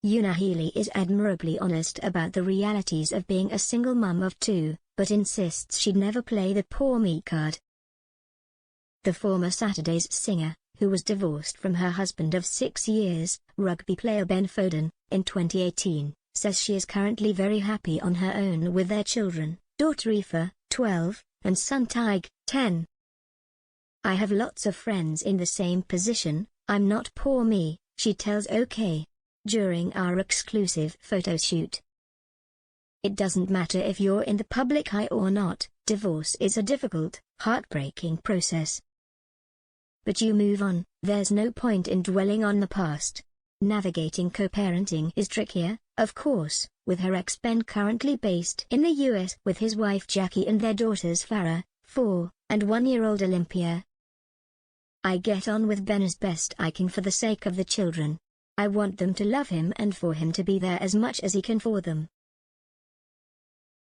Una Healy is admirably honest about the realities of being a single mum of two, but insists she'd never play the poor me card. The former Saturday's singer, who was divorced from her husband of 6 years, rugby player Ben Foden, in 2018, says she is currently very happy on her own with their children, daughter Aoife, 12, and son Tig, 10. "I have lots of friends in the same position, I'm not poor me," she tells OK. During our exclusive photo shoot. "It doesn't matter if you're in the public eye or not, divorce is a difficult, heartbreaking process. But you move on, there's no point in dwelling on the past. Navigating co-parenting is trickier, of course, with her ex-Ben currently based in the US with his wife Jackie and their daughters Farah, 4, and 1-year-old Olympia. I get on with Ben as best I can for the sake of the children. I want them to love him and for him to be there as much as he can for them.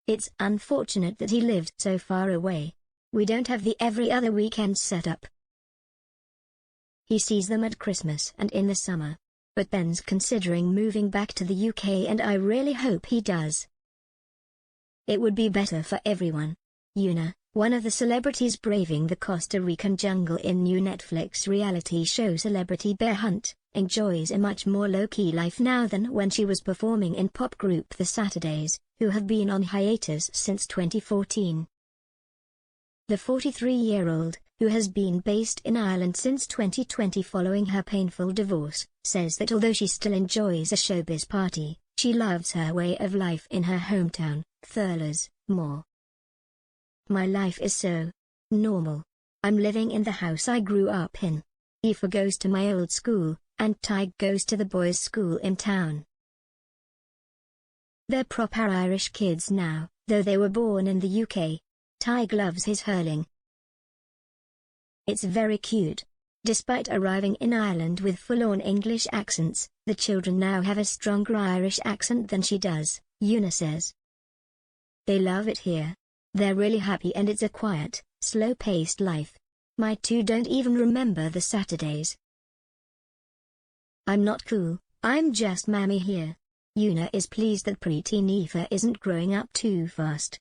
It's unfortunate that he lived so far away. We don't have the every other weekend setup. He sees them at Christmas and in the summer. But Ben's considering moving back to the UK and I really hope he does. It would be better for everyone." Una, one of the celebrities braving the Costa Rican jungle in new Netflix reality show Celebrity Bear Hunt, enjoys a much more low-key life now than when she was performing in pop group The Saturdays, who have been on hiatus since 2014. The 43-year-old, who has been based in Ireland since 2020 following her painful divorce, says that although she still enjoys a showbiz party, she loves her way of life in her hometown, Thurles, more. "My life is so normal. I'm living in the house I grew up in. Aoife goes to my old school, and Tig goes to the boys' school in town. They're proper Irish kids now, though they were born in the UK. Tig loves his hurling. It's very cute." Despite arriving in Ireland with full-on English accents, the children now have a stronger Irish accent than she does, Una says. "They love it here. They're really happy and it's a quiet, slow-paced life. My two don't even remember the Saturdays. I'm not cool, I'm just mammy here." Una is pleased that preteen Aoife isn't growing up too fast.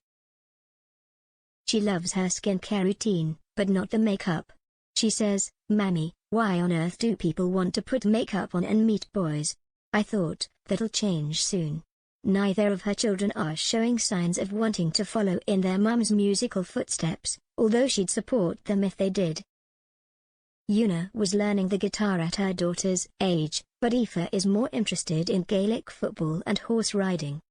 She loves her skincare routine, but not the makeup. She says, "Mammy, why on earth do people want to put makeup on and meet boys? I thought, that'll change soon." Neither of her children are showing signs of wanting to follow in their mum's musical footsteps, although she'd support them if they did. Una was learning the guitar at her daughter's age, but Aoife is more interested in Gaelic football and horse riding.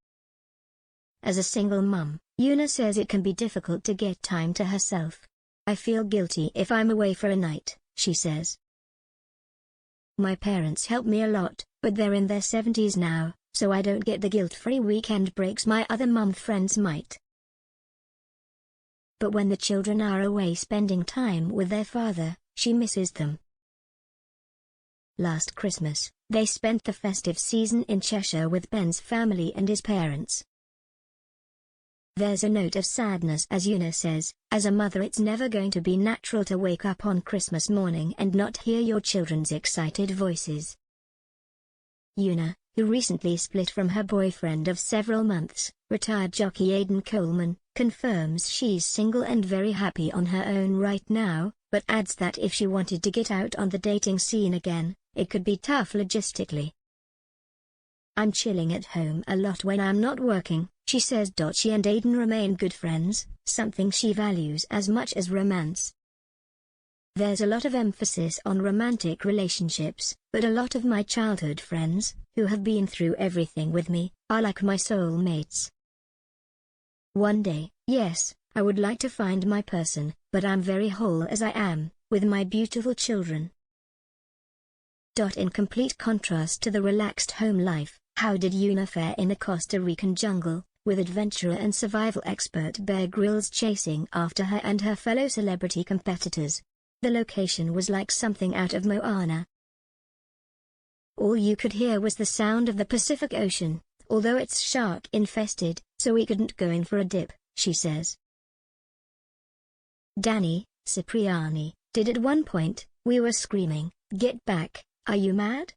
As a single mum, Una says it can be difficult to get time to herself. "I feel guilty if I'm away for a night," she says. "My parents help me a lot, but they're in their 70s now, so I don't get the guilt-free weekend breaks my other mum friends might. But when the children are away spending time with their father, she misses them." Last Christmas, they spent the festive season in Cheshire with Ben's family and his parents. There's a note of sadness as Una says, "As a mother it's never going to be natural to wake up on Christmas morning and not hear your children's excited voices." Una, who recently split from her boyfriend of several months, retired jockey Aidan Coleman, confirms she's single and very happy on her own right now, but adds that if she wanted to get out on the dating scene again, it could be tough logistically. "I'm chilling at home a lot when I'm not working," she says. She and Aidan remain good friends, something she values as much as romance. "There's a lot of emphasis on romantic relationships, but a lot of my childhood friends, who have been through everything with me, are like my soul mates. One day, yes, I would like to find my person, but I'm very whole as I am, with my beautiful children." In complete contrast to the relaxed home life, how did Una fare in the Costa Rican jungle, with adventurer and survival expert Bear Grylls chasing after her and her fellow celebrity competitors? The location was like something out of Moana. "All you could hear was the sound of the Pacific Ocean, although it's shark-infested, so we couldn't go in for a dip," she says. Danny Cipriani did at one point. "We were screaming, 'Get back, are you mad?'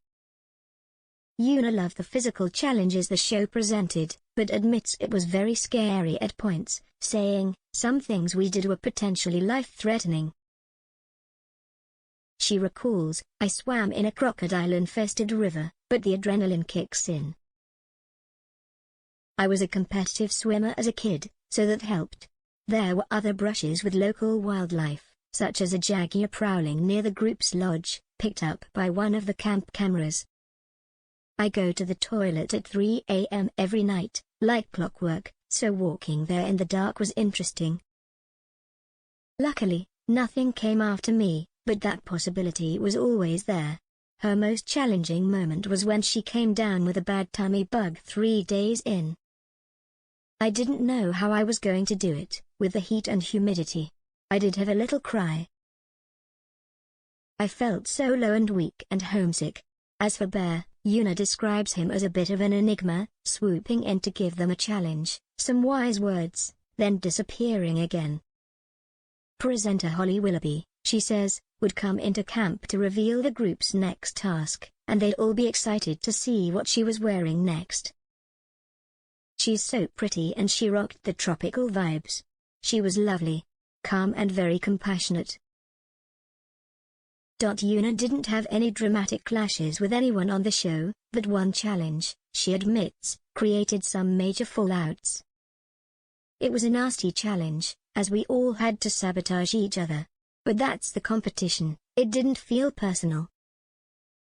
Una loved the physical challenges the show presented, but admits it was very scary at points, saying, "Some things we did were potentially life-threatening." She recalls, "I swam in a crocodile-infested river, but the adrenaline kicks in. I was a competitive swimmer as a kid, so that helped. There were other brushes with local wildlife, such as a jaguar prowling near the group's lodge, picked up by one of the camp cameras. I go to the toilet at 3 a.m. every night, like clockwork, so walking there in the dark was interesting. Luckily, nothing came after me, but that possibility was always there." Her most challenging moment was when she came down with a bad tummy bug 3 days in. "I didn't know how I was going to do it, with the heat and humidity. I did have a little cry. I felt so low and weak and homesick." As for Bear, Una describes him as a bit of an enigma, swooping in to give them a challenge, some wise words, then disappearing again. Presenter Holly Willoughby, she says, would come into camp to reveal the group's next task, and they'd all be excited to see what she was wearing next. "She's so pretty and she rocked the tropical vibes. She was lovely, calm and very compassionate." Una didn't have any dramatic clashes with anyone on the show, but one challenge, she admits, created some major fallouts. "It was a nasty challenge, as we all had to sabotage each other. But that's the competition, it didn't feel personal."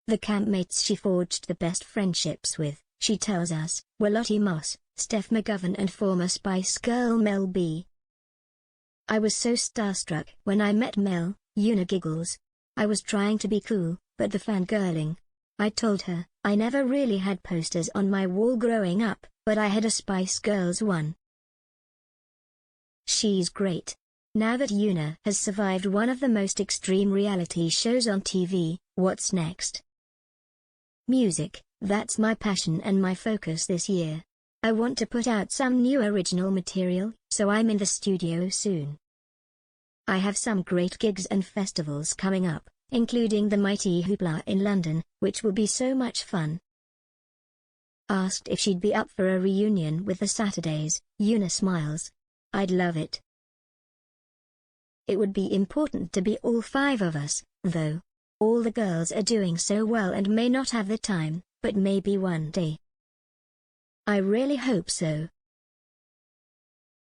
The campmates she forged the best friendships with, she tells us, were Lottie Moss, Steph McGovern and former Spice Girl Mel B. "I was so starstruck when I met Mel," Una giggles. "I was trying to be cool, but the fangirling. I told her, I never really had posters on my wall growing up, but I had a Spice Girls one." She's great. Now that Una has survived one of the most extreme reality shows on TV, what's next? "Music, that's my passion and my focus this year. I want to put out some new original material, so I'm in the studio soon. I have some great gigs and festivals coming up, including the Mighty Hoopla in London, which will be so much fun." Asked if she'd be up for a reunion with the Saturdays, Una smiles. "I'd love it. It would be important to be all 5 of us, though. All the girls are doing so well and may not have the time, but maybe one day." "I really hope so.